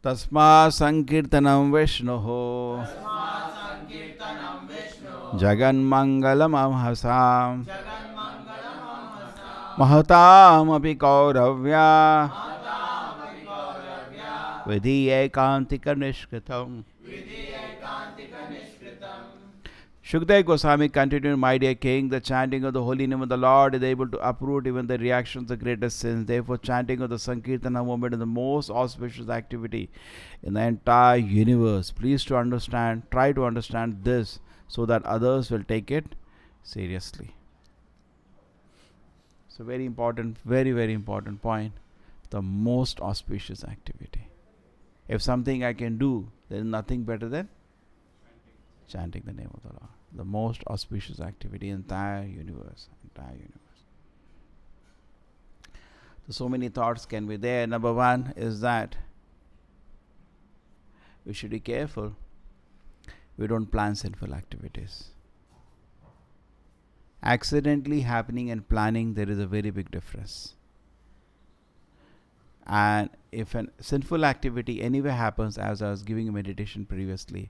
Tasma Sankirtanam Vishnuho Jagan Mangalam Amhasam Mahatam Api Kauravya Vidhi Ekantika Nishkritam. Shukdev Goswami continued, my dear king, the chanting of the holy name of the Lord is able to uproot even the reactions of the greatest sins. Therefore, chanting of the Sankirtana movement is the most auspicious activity in the entire universe. Please to understand, try to understand this so that others will take it seriously. So very important, very, very important point. The most auspicious activity. If something I can do, there is nothing better than chanting the name of the Lord. The most auspicious activity in entire universe. So many thoughts can be there. Number one is that we should be careful we don't plan sinful activities. Accidentally happening and planning, there is a very big difference. And if a sinful activity anywhere happens, as I was giving a meditation previously,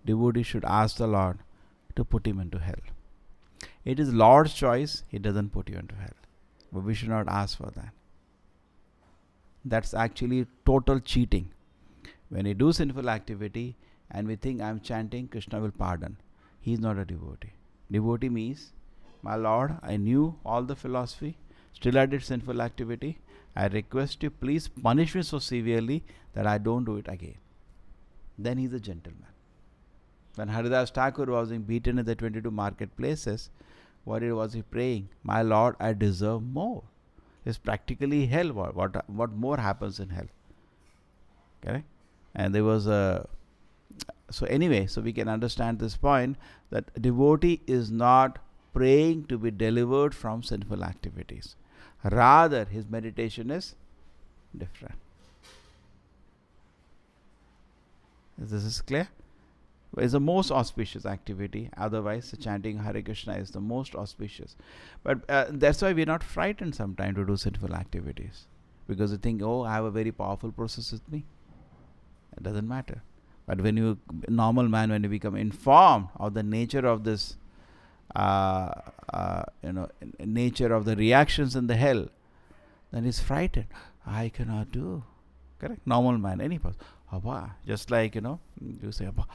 devotee should ask the Lord to put him into hell. It is Lord's choice, He doesn't put you into hell. But we should not ask for that. That's actually total cheating. When we do sinful activity and we think I'm chanting, Krishna will pardon. He is not a devotee. Devotee means, my Lord, I knew all the philosophy, still I did sinful activity. I request you, please punish me so severely that I don't do it again. Then he is a gentleman. When Haridas Thakur was being beaten in the 22 marketplaces, what was he praying? My Lord, I deserve more. It's practically hell. What more happens in hell? Correct? And there was a... So anyway, so we can understand this point that devotee is not praying to be delivered from sinful activities. Rather, his meditation is different. This is clear? It's the most auspicious activity. Otherwise, the chanting Hare Krishna is the most auspicious. But that's why we're not frightened sometimes to do sinful activities. Because we think, oh, I have a very powerful process with me. It doesn't matter. But when you, normal man, when you become informed of the nature of this, nature of the reactions in the hell, then he's frightened. I cannot do. Correct? Normal man, any person. Abba, just like, you say, Abba,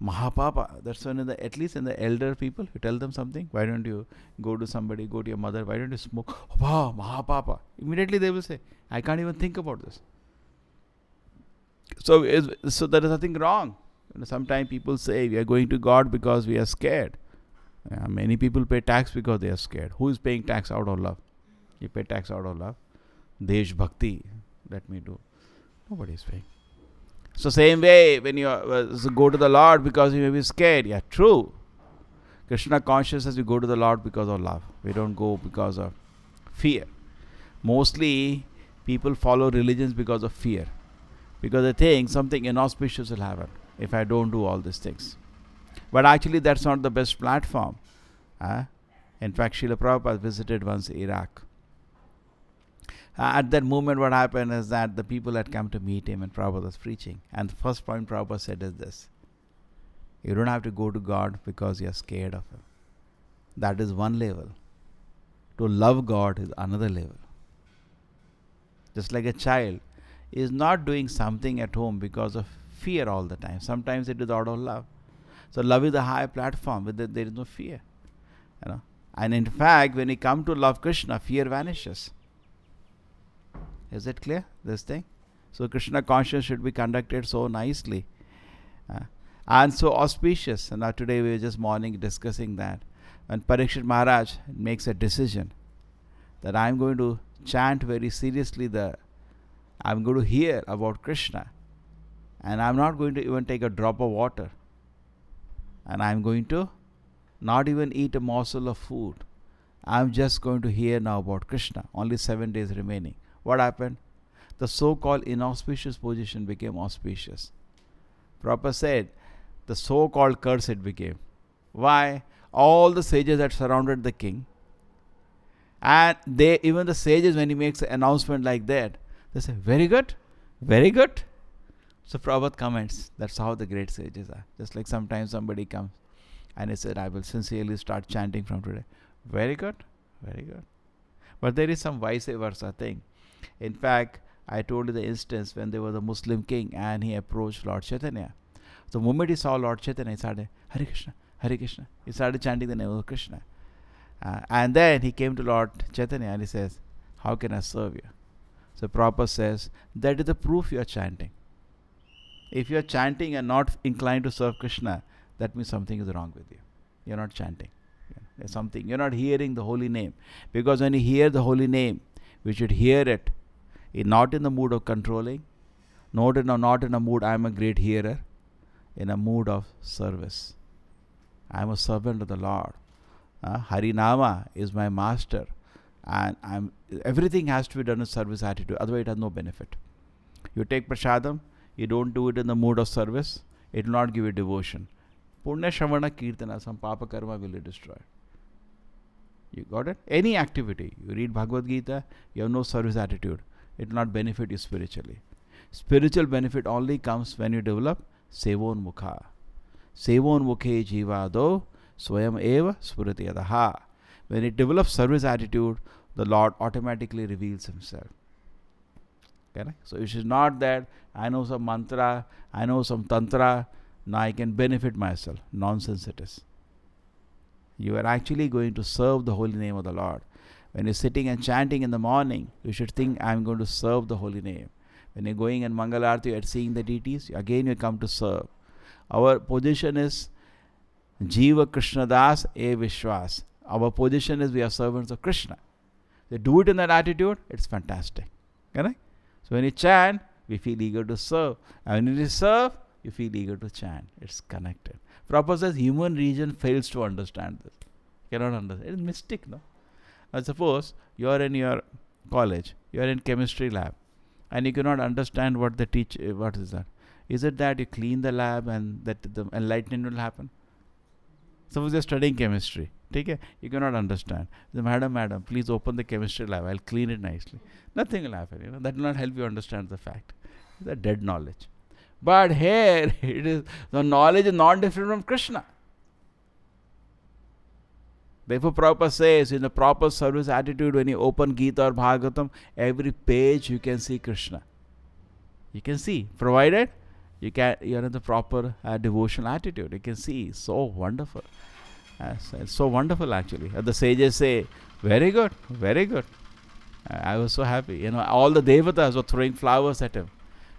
Mahapapa. That's when, at least in the elder people, you tell them something. Why don't you go to somebody, go to your mother, why don't you smoke? Abba, Mahapapa. Immediately they will say, I can't even think about this. So there is nothing wrong. Sometimes people say we are going to God because we are scared. Many people pay tax because they are scared. Who is paying tax out of love? You pay tax out of love. Desh Bhakti, let me do. Nobody is paying. So same way, when you go to the Lord because you may be scared. Yeah, true. Krishna consciousness, we go to the Lord because of love. We don't go because of fear. Mostly, people follow religions because of fear. Because they think something inauspicious will happen if I don't do all these things. But actually, that's not the best platform. In fact, Srila Prabhupada visited once Iraq. At that moment, what happened is that the people had come to meet him and Prabhupada was preaching. And the first point Prabhupada said is this: you don't have to go to God because you are scared of Him. That is one level. To love God is another level. Just like a child is not doing something at home because of fear all the time. Sometimes it is out of love. So love is a high platform where there is no fear. And in fact, when you come to love Krishna, fear vanishes. Is it clear, this thing? So Krishna consciousness should be conducted so nicely. And so auspicious. And now today we were just morning discussing that. When Parikshit Maharaj makes a decision that I'm going to chant very seriously, I'm going to hear about Krishna. And I'm not going to even take a drop of water. And I'm going to not even eat a morsel of food. I'm just going to hear now about Krishna. Only 7 days remaining. What happened? The so-called inauspicious position became auspicious. Prabhupada said, the so-called curse it became. Why? All the sages that surrounded the king, and even the sages, when he makes an announcement like that, they say, very good, very good. So Prabhupada comments, that's how the great sages are. Just like sometimes somebody comes and he said, I will sincerely start chanting from today. Very good, very good. But there is some vice versa thing. In fact, I told you the instance when there was a Muslim king and he approached Lord Chaitanya. The moment he saw Lord Chaitanya, he started, Hare Krishna, Hare Krishna. He started chanting the name of Krishna. And then he came to Lord Chaitanya and he says, how can I serve you? So Prabhupada says, that is the proof you are chanting. If you are chanting and not inclined to serve Krishna, that means something is wrong with you. You are not chanting. There's something. You are not hearing the holy name. Because when you hear the holy name, we should hear it not in the mood of controlling, not in a mood, I am a great hearer, in a mood of service. I am a servant of the Lord. Harinama is my master. And everything has to be done in service attitude. Otherwise it has no benefit. You take prasadam, you don't do it in the mood of service, it will not give you devotion. Punya Shravana Kirtana, some Papa Karma will be destroyed. You got it? Any activity. You read Bhagavad Gita, you have no service attitude. It will not benefit you spiritually. Spiritual benefit only comes when you develop Sevon Mukha. Sevon Mukhe Jivado Swayam Eva Spurati Adaha. When it develops service attitude, the Lord automatically reveals Himself. Okay? So it is not that I know some mantra, I know some tantra, now I can benefit myself. Nonsense it is. You are actually going to serve the holy name of the Lord. When you're sitting and chanting in the morning, you should think, I'm going to serve the holy name. When you're going in Mangalarti, you're seeing the deities, again you come to serve. Our position is Jiva Krishna Das E Vishwas. Our position is we are servants of Krishna. They do it in that attitude, it's fantastic. Correct? So when you chant, we feel eager to serve. And when you serve, you feel eager to chant. It's connected. Prabhupada says human region fails to understand this. Cannot understand. It's mystic, no? I suppose you are in your college, you are in chemistry lab, and you cannot understand what they teach. What is that? Is it that you clean the lab and that the enlightenment will happen? Suppose you are studying chemistry. Take care. You cannot understand. The madam, please open the chemistry lab. I'll clean it nicely. Nothing will happen. That will not help you understand the fact. It's a dead knowledge. But here, it is the knowledge is not different from Krishna. Therefore, Prabhupada says, in the proper service attitude, when you open Gita or Bhagavatam, every page you can see Krishna. You can see, provided you are in the proper devotional attitude. You can see, so wonderful. It's so wonderful actually. The sages say, very good, very good. I was so happy. All the devatas were throwing flowers at him.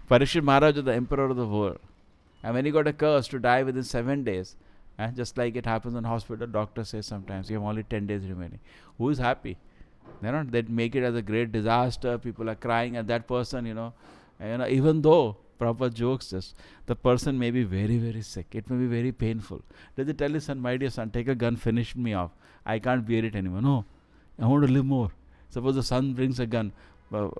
Parikshit Maharaj was the emperor of the world. And when he got a curse to die within 7 days, just like it happens in hospital, doctor says sometimes, you have only 10 days remaining. Who is happy? They make it as a great disaster. People are crying at that person, even though Prabhupada jokes this, the person may be very, very sick. It may be very painful. Does he tell his son, my dear son, take a gun, finish me off. I can't bear it anymore. No, I want to live more. Suppose the son brings a gun.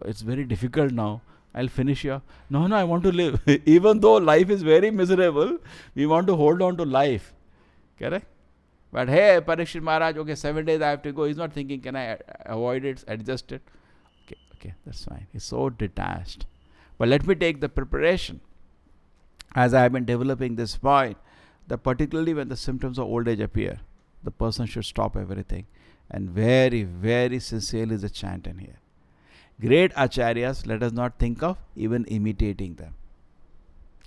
It's very difficult now. I'll finish you. No, I want to live. Even though life is very miserable, we want to hold on to life. Correct? But hey, Parikshit Maharaj, okay, 7 days I have to go. He's not thinking, can I avoid it, adjust it? Okay, that's fine. He's so detached. But let me take the preparation. As I have been developing this point, that particularly when the symptoms of old age appear, the person should stop everything. And very, very sincerely is a chant in here. Great acharyas, let us not think of even imitating them.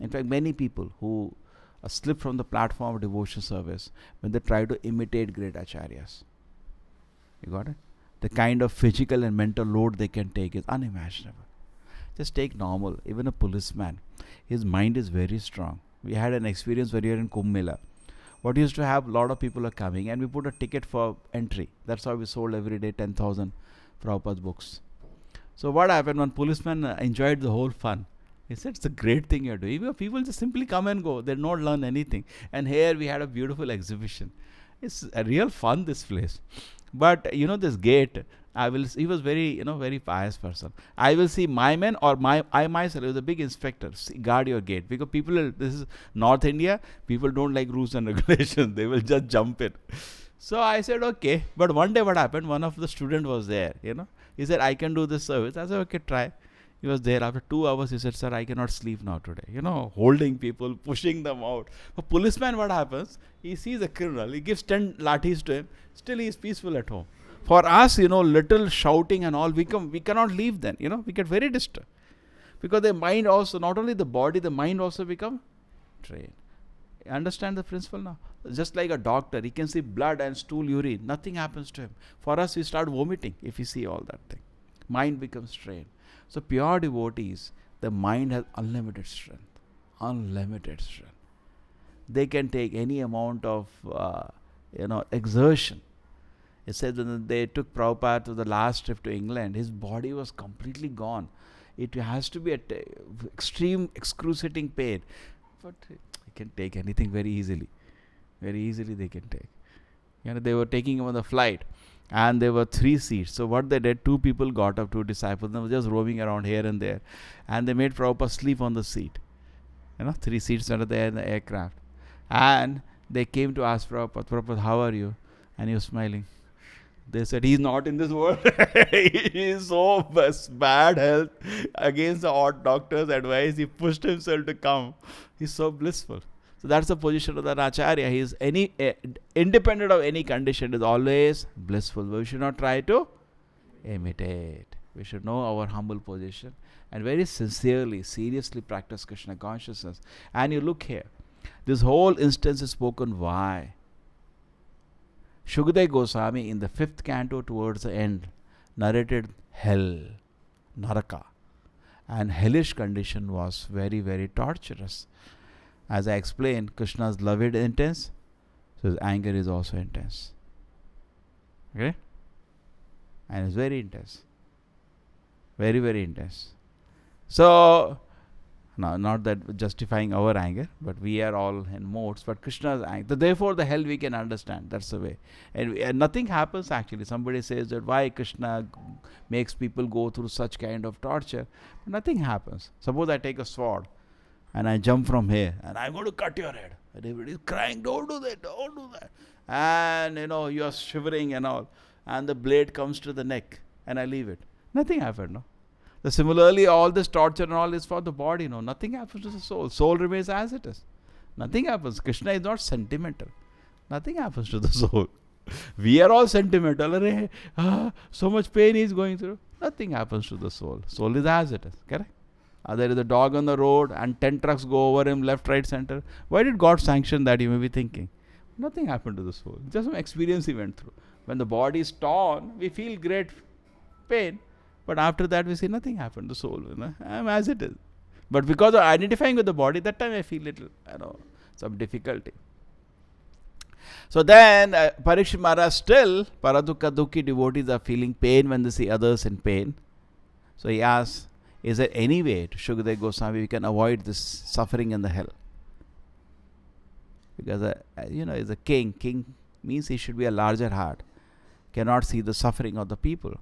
In fact, many people who slip from the platform of devotion service, when they try to imitate great acharyas, you got it? The kind of physical and mental load they can take is unimaginable. Just take normal, even a policeman, his mind is very strong. We had an experience when we were in Kumbh Mela. What used to have, a lot of people are coming and we put a ticket for entry. That's how we sold every day 10,000 Prabhupada's books. So what happened? One policeman enjoyed the whole fun. He said, it's a great thing you're doing. People just simply come and go. They don't learn anything. And here we had a beautiful exhibition. It's a real fun, this place. But, this gate, he was very, very pious person. I will see my men or I myself was a big inspector. Guard your gate. Because this is North India, people don't like rules and regulations. They will just jump in. So I said, okay. But one day what happened? One of the students was there, He said, I can do this service. I said, okay, try. He was there. After 2 hours, he said, "Sir, I cannot sleep now today." Holding people, pushing them out. For policeman, what happens? He sees a criminal. He gives 10 lathis to him. Still, he is peaceful at home. For us, little shouting and all, we cannot leave then. We get very disturbed. Because the mind also, not only the body, the mind also become trained. Understand the principle now? Just like a doctor, he can see blood and stool, urine. Nothing happens to him. For us, we start vomiting if we see all that thing. Mind becomes trained. So pure devotees, the mind has unlimited strength. Unlimited strength. They can take any amount of, exertion. It says when they took Prabhupada to the last trip to England, his body was completely gone. It has to be extreme excruciating pain. But he can take anything very easily. Very easily they can take. They were taking him on the flight. And there were 3 seats. So what they did, 2 people got up, 2 disciples. They were just roaming around here and there. And they made Prabhupada sleep on the seat. 3 seats under there in the aircraft. And they came to ask Prabhupada, "How are you?" And he was smiling. They said, "He's not in this world." He is so bad health. Against the doctor's advice, he pushed himself to come. He's so blissful. So that's the position of the Acharya. He is independent of any condition, is always blissful. We should not try to imitate. We should know our humble position and very sincerely, seriously practice Krishna consciousness. And you look here, this whole instance is spoken why? Shukadeva Goswami in the 5th canto towards the end narrated hell, Naraka. And hellish condition was very, very torturous. As I explained, Krishna's love is intense, so his anger is also intense. Okay? And it's very intense. Very, very intense. So, now, not that justifying our anger, but we are all in modes, but Krishna's anger. Therefore, the hell we can understand. That's the way. And nothing happens actually. Somebody says that why Krishna makes people go through such kind of torture. Nothing happens. Suppose I take a sword and I jump from here and I'm going to cut your head. And everybody is crying, "Don't do that, don't do that." And you are shivering and all. And the blade comes to the neck and I leave it. Nothing happened, no? Similarly, all this torture and all is for the body, no? Nothing happens to the soul. Soul remains as it is. Nothing happens. Krishna is not sentimental. Nothing happens to the soul. We are all sentimental. So much pain he is going through. Nothing happens to the soul. Soul is as it is. Correct? There is a dog on the road and 10 trucks go over him, left, right, center. Why did God sanction that, you may be thinking? Nothing happened to the soul. Just some experience he went through. When the body is torn, we feel great pain. But after that, we say nothing happened to the soul. I'm as it is. But because of identifying with the body, that time I feel little, some difficulty. So then, Parikshit Maharaj still, Paradukha Dukhi devotees are feeling pain when they see others in pain. So he asks, is there any way to Shukadeva Goswami we can avoid this suffering in the hell? Because, he's a king. King means he should be a larger heart. Cannot see the suffering of the people.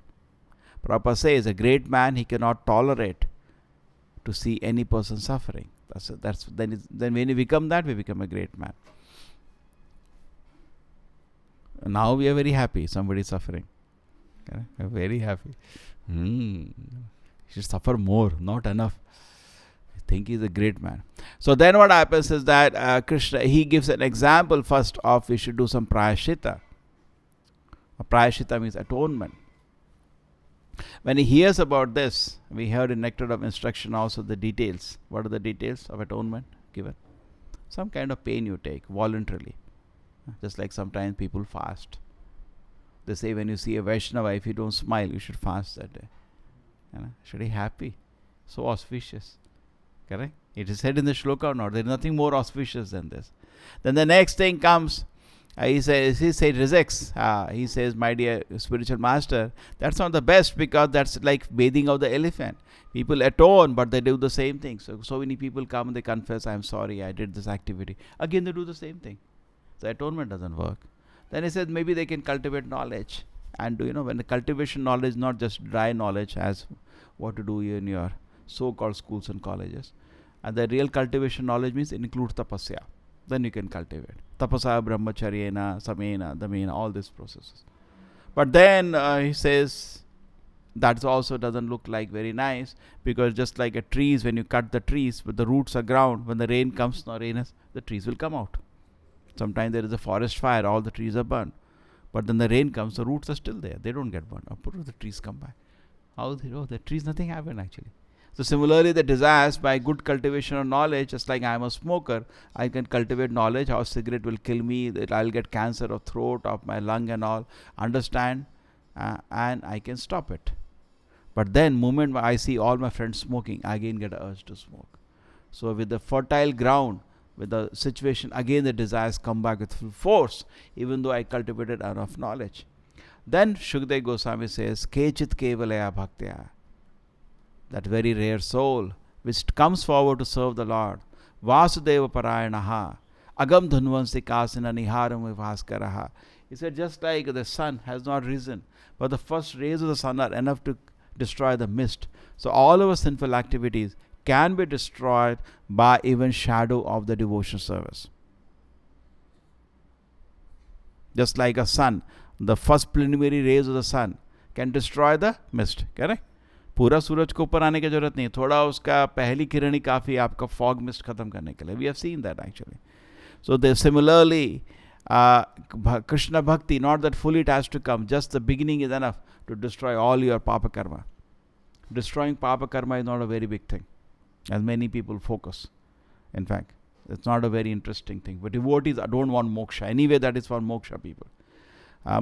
Prabhupada says, a great man, he cannot tolerate to see any person suffering. Then when you become that, we become a great man. Now we are very happy, somebody is suffering. Okay? We are very happy. He should suffer more, not enough. I think he is a great man. So then what happens is that Krishna, he gives an example first of we should do some prayashita. Prayashita means atonement. When he hears about this, we heard in Nectar of Instruction also the details. What are the details of atonement given? Some kind of pain you take voluntarily. Just like sometimes people fast. They say when you see a Vaishnava, if you don't smile, you should fast that day. Should be happy. So auspicious. Correct? It is said in the shloka or not. There is nothing more auspicious than this. Then the next thing comes. He rejects. He says, my dear spiritual master, that's not the best because that's like bathing of the elephant. People atone, but they do the same thing. So many people come and they confess, I'm sorry, I did this activity. Again, they do the same thing. So atonement doesn't work. Then he says, maybe they can cultivate knowledge. And when the cultivation knowledge, not just dry knowledge as what to do in your so-called schools and colleges. And the real cultivation knowledge means it includes tapasya. Then you can cultivate. Tapasa, brahmacharyena, samena, damena, all these processes. But then he says, that also doesn't look like very nice, because just like a trees, when you cut the trees, but the roots are ground, when the rain comes, the trees will come out. Sometimes there is a forest fire, all the trees are burned, but then the rain comes, the roots are still there, they don't get burned. The trees come back. How they know? The trees, nothing happened actually. So similarly, the desires, by good cultivation of knowledge, just like I am a smoker, I can cultivate knowledge how cigarette will kill me, that I'll get cancer of throat, of my lung and all, understand, and I can stop it. But then moment I see all my friends smoking, I again get an urge to smoke. So with the fertile ground, with the situation, again the desires come back with full force, even though I cultivated enough knowledge. Then Shukdev Goswami says, Kechit kevalaya bhaktya, that very rare soul which comes forward to serve the Lord. Vasudeva parayanaha, agam dhanvansi kasina niharam vivaskaraha. He said, just like the sun has not risen, but the first rays of the sun are enough to destroy the mist. So all our sinful activities can be destroyed by even shadow of the devotion service. Just like a sun, the first preliminary rays of the sun can destroy the mist. Correct? पूरा सूरज को ऊपर आने की जरूरत नहीं, थोड़ा उसका पहली किरण ही काफी आपका फॉग मिस्ट खत्म करने के लिए. We have seen that actually. So they similarly, Krishna bhakti, not that fully it has to come, just the beginning is enough to destroy all your papa karma. Destroying papa karma is not a very big thing, as many people focus. In fact, it's not a very interesting thing. But devotees don't want moksha. Anyway, that is for moksha people.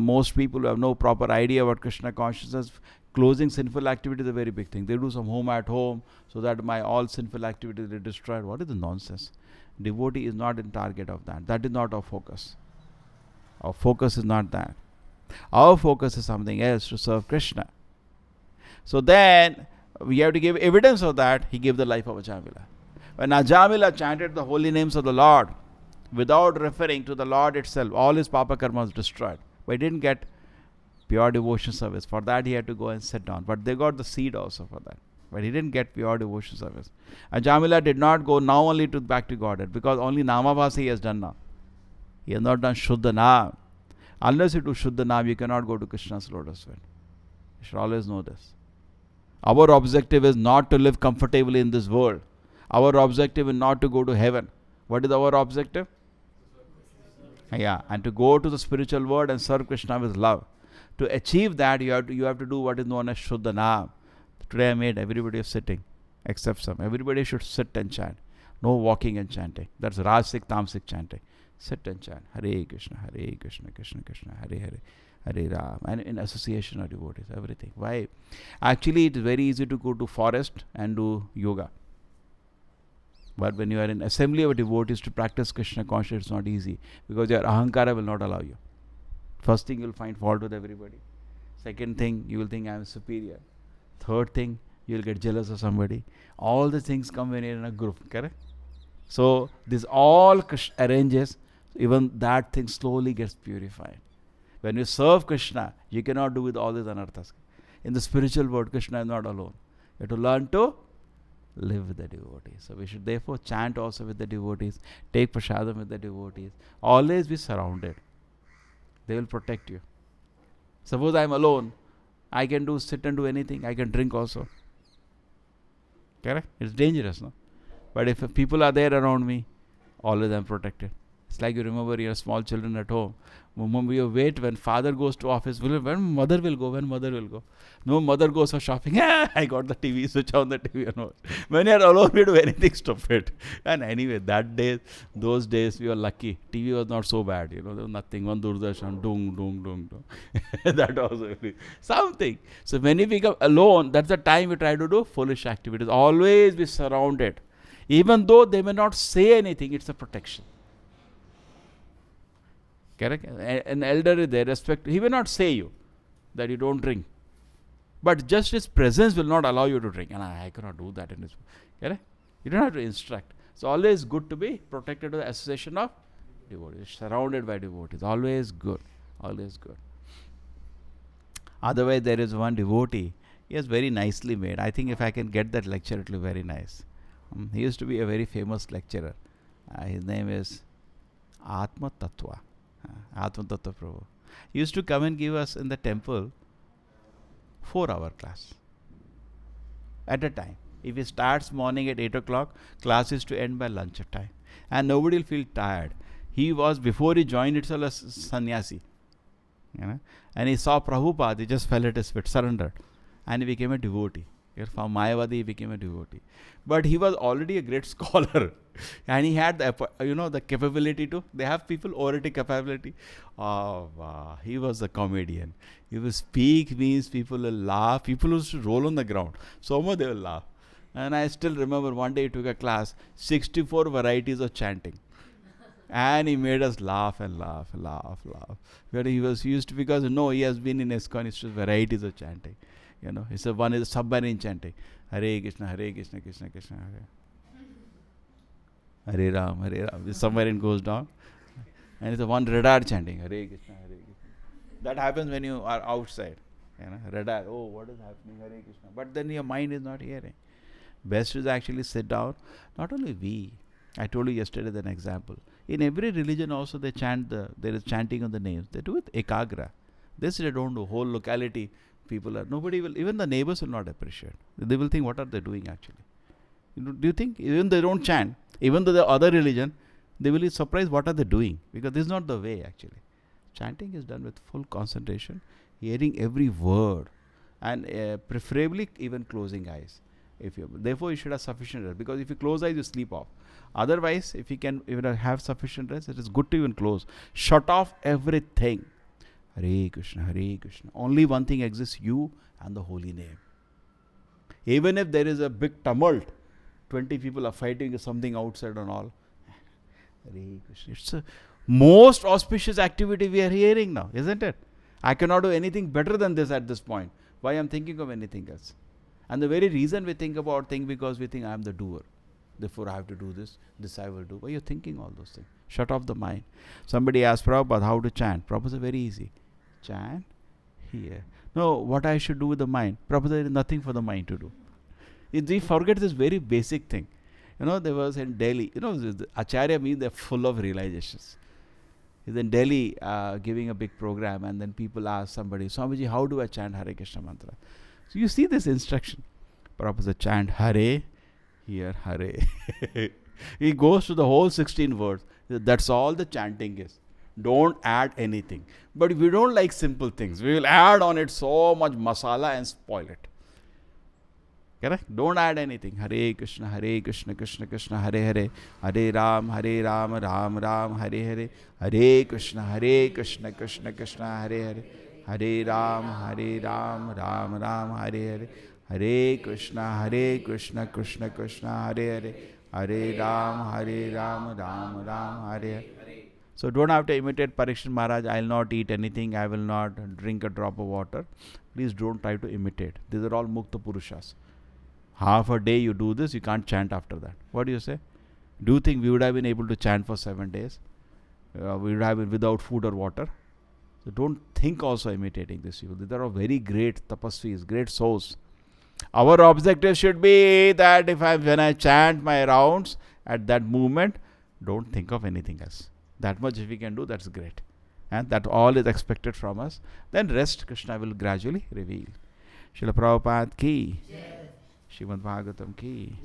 Most people who have no proper idea about Krishna consciousness, closing sinful activity is a very big thing. They do some home at home so that my all sinful activities are destroyed. What is the nonsense? Devotee is not in target of that. That is not our focus. Our focus is not that. Our focus is something else, to serve Krishna. So then we have to give evidence of that. He gave the life of Ajamila. When Ajamila chanted the holy names of the Lord without referring to the Lord itself, all his papa karma was destroyed. But he didn't get pure devotion service. For that he had to go and sit down. But they got the seed also for that. But he didn't get pure devotion service. Ajamila did not go now only back to Godhead, because only Namavasa he has done now. He has not done Shuddha Naam. Unless you do Shuddha Naam, you cannot go to Krishna's lotus feet. You should always know this. Our objective is not to live comfortably in this world. Our objective is not to go to heaven. What is our objective? Yeah, and to go to the spiritual world and serve Krishna with love. To achieve that, you have to do what is known as Shuddha Naam. Today I made everybody sitting, except some. Everybody should sit and chant. No walking and chanting. That's Rajasic, Tamasic chanting. Sit and chant. Hare Krishna, Krishna Krishna, Hare Hare, Hare Ram. And in association of devotees, everything. Why? Actually, it is very easy to go to forest and do yoga. But when you are in assembly of devotees to practice Krishna consciousness, it's not easy, because your ahankara will not allow you. First thing, you will find fault with everybody. Second thing, you will think I am superior. Third thing, you will get jealous of somebody. All the things come when you are in a group, correct? So this all Krishna arranges, even that thing slowly gets purified. When you serve Krishna, you cannot do with all these anarthas. In the spiritual world, Krishna is not alone. You have to learn to live with the devotees. So we should therefore chant also with the devotees, take prasadam with the devotees, always be surrounded. They will protect you. Suppose I am alone, I can sit and do anything. I can drink also. Correct? It's dangerous, no? But if people are there around me, always I am protected. It's like you remember your small children at home. We wait when father goes to office. When mother will go. No, mother goes for shopping. I got the TV, switch on the TV. No. When you are alone, we do anything stupid. And anyway, those days, we were lucky. TV was not so bad. There was nothing. One Doordarshan, dung. That was something. So when you become alone, that's the time we try to do foolish activities. Always be surrounded. Even though they may not say anything, it's a protection. Correct? An elder is there, respect. He will not say you that you don't drink. But just his presence will not allow you to drink. And I cannot do that in this. Correct? You don't have to instruct. So always good to be protected to the association of devotees. Surrounded by devotees. Always good. Always good. Otherwise, there is one devotee. He is very nicely made. I think if I can get that lecture, it will be very nice. He used to be a very famous lecturer. His name is Atma Tattva. Atma Tattva Prabhu. He used to come and give us in the temple 4-hour class at a time. If he starts morning at 8 o'clock, class is to end by lunch time. And nobody will feel tired. He was, before he joined itself, a sannyasi. And he saw Prabhupada, he just fell at his feet, surrendered. And he became a devotee. From Mayavadi, he became a devotee. But he was already a great scholar. And he had the capability to, they have people oratic capability. Oh, wow. He was a comedian. He will speak means people will laugh. People used to roll on the ground. So much they will laugh. And I still remember one day he took a class, 64 varieties of chanting. And he made us laugh and laugh. Where he was used to, because he has been in ISKCON, it's just varieties of chanting. He said one is a submarine chanting. Hare Krishna, Krishna Krishna, Hare Ram, Hare Ram. The submarine goes down. And it's a one radar chanting. Hare Krishna, Hare Krishna. That happens when you are outside. Radar. Oh, what is happening? Hare Krishna. But then your mind is not hearing. Best is actually sit down. Not only we. I told you yesterday an example. In every religion also they chant, there is chanting on the names. They do it ekagra. This they don't do. Whole locality, nobody will, even the neighbors will not appreciate. They will think, what are they doing actually? Do you think, even they don't chant, even though the other religion, they will be surprised what are they doing? Because this is not the way actually. Chanting is done with full concentration, hearing every word, and preferably even closing eyes. Therefore, you should have sufficient rest, because if you close eyes, you sleep off. Otherwise, if you can even have sufficient rest, it is good to even close. Shut off everything. Hare Krishna, Hare Krishna. Only one thing exists, you and the holy name. Even if there is a big tumult, 20 people are fighting something outside and all. Hare Krishna. It's the most auspicious activity we are hearing now, isn't it? I cannot do anything better than this at this point. Why I'm thinking of anything else? And the very reason we think about things, because we think I am the doer. Therefore I have to do this I will do. Why you're thinking all those things? Shut off the mind. Somebody asked Prabhupada how to chant. Prabhupada said very easy. Chant here. No, what I should do with the mind? Prabhupada, there is nothing for the mind to do. We forget this very basic thing. There was in Delhi, the Acharya means they're full of realizations. He's in Delhi giving a big program, and then people ask somebody, Swamiji, how do I chant Hare Krishna mantra? So you see this instruction. Prabhupada said, chant Hare, here Hare. He goes to the whole 16 words. That's all the chanting is. Don't add anything. But we don't like simple things. We will add on it so much masala and spoil it. Correct? Don't add anything. Hare Krishna, Krishna Krishna, Hare Hare. Hare Ram, Ram Ram, Hare Hare. Hare Krishna, Krishna Krishna, Hare Hare. Hare Ram, Ram Ram, Hare Hare. Hare Krishna, Krishna Krishna, Hare Hare. Hare Ram, Ram Ram, Hare Hare. So don't have to imitate Parikshit Maharaj. I will not eat anything. I will not drink a drop of water. Please don't try to imitate. These are all Mukta Purushas. Half a day you do this, you can't chant after that. What do you say? Do you think we would have been able to chant for 7 days? We would have been without food or water? So don't think also imitating this. These are all very great tapasvis, great souls. Our objective should be that when I chant my rounds at that moment, don't think of anything else. That much if we can do, that's great. And that all is expected from us. Then rest, Krishna will gradually reveal. Srila Prabhupada ki, Srimad Bhagavatam ki.